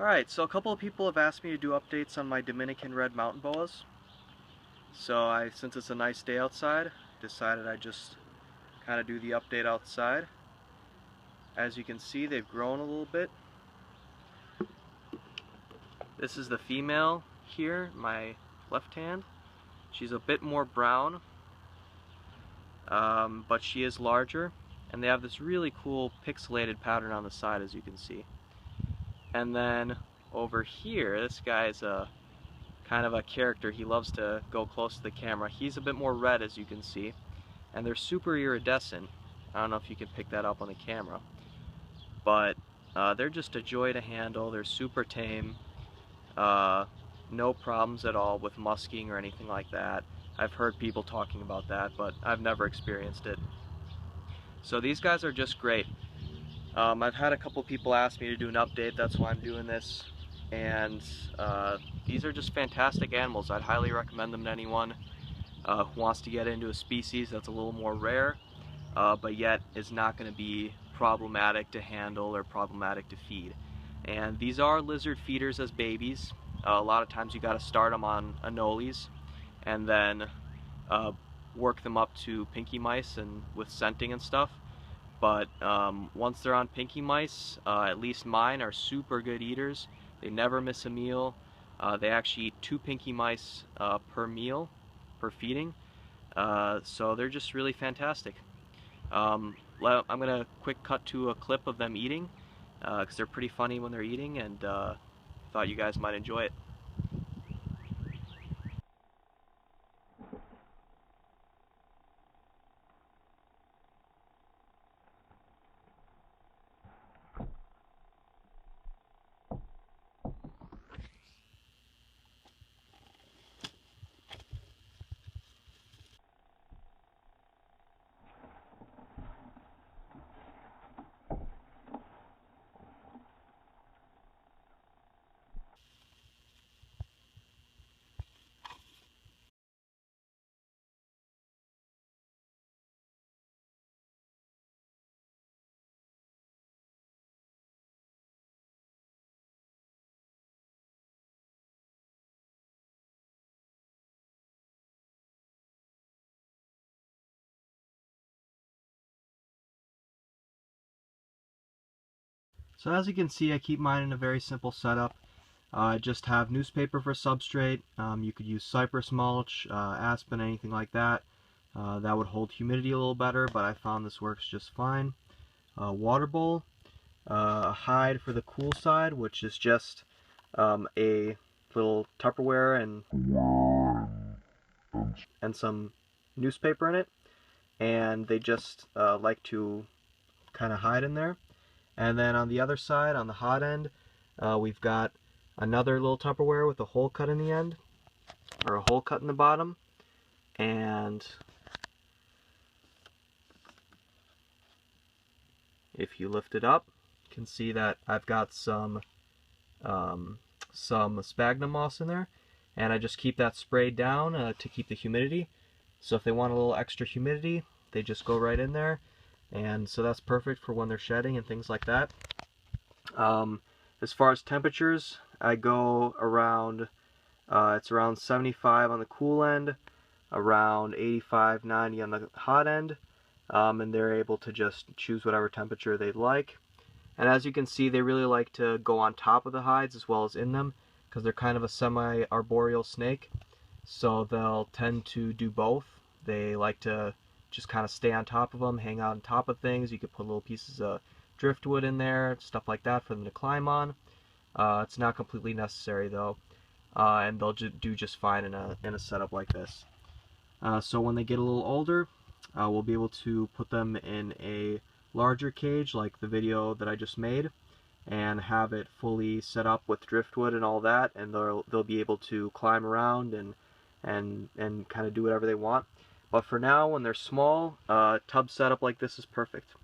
Alright, so a couple of people have asked me to do updates on my Dominican Red Mountain Boas. So since it's a nice day outside, decided I'd just kind of do the update outside. As you can see, they've grown a little bit. This is the female here, my left hand. She's a bit more brown, but she is larger. And they have this really cool pixelated pattern on the side, as you can see. And then over here, this guy's a kind of a character. He loves to go close to the camera. He's a bit more red, as you can see, and they're super iridescent. I don't know if you can pick that up on the camera, but they're just a joy to handle. They're super tame, no problems at all with musking or anything like that. I've heard people talking about that, but I've never experienced it. So these guys are just great. I've had a couple people ask me to do an update, that's why I'm doing this. And these are just fantastic animals. I'd highly recommend them to anyone who wants to get into a species that's a little more rare, but yet is not going to be problematic to handle or problematic to feed. And these are lizard feeders as babies. A lot of times you got to start them on anoles and then work them up to pinky mice and with scenting and stuff. But once they're on pinky mice, at least mine are super good eaters. They never miss a meal. They actually eat 2 pinky mice per meal, per feeding. So they're just really fantastic. I'm gonna quick cut to a clip of them eating, because they're pretty funny when they're eating, and thought you guys might enjoy it. So as you can see, I keep mine in a very simple setup. I just have newspaper for substrate. You could use cypress mulch, aspen, anything like that. That would hold humidity a little better, but I found this works just fine. Water bowl, a hide for the cool side, which is just a little Tupperware and some newspaper in it, and they just like to kind of hide in there. And then on the other side, on the hot end, we've got another little Tupperware with a hole cut in the end, or a hole cut in the bottom. And if you lift it up, you can see that I've got some sphagnum moss in there. And I just keep that sprayed down to keep the humidity. So if they want a little extra humidity, they just go right in there. And so that's perfect for when they're shedding and things like that. As far as temperatures, I go around, it's around 75 on the cool end, around 85, 90 on the hot end, and they're able to just choose whatever temperature they'd like. And as you can see, they really like to go on top of the hides as well as in them, because they're kind of a semi-arboreal snake, so they'll tend to do both. They like to just kind of stay on top of them, hang out on top of things. You could put little pieces of driftwood in there, stuff like that for them to climb on. It's not completely necessary though, and they'll do just fine in a setup like this. So when they get a little older, we'll be able to put them in a larger cage like the video that I just made, and have it fully set up with driftwood and all that, and they'll be able to climb around and kind of do whatever they want. But for now, when they're small, a tub setup like this is perfect.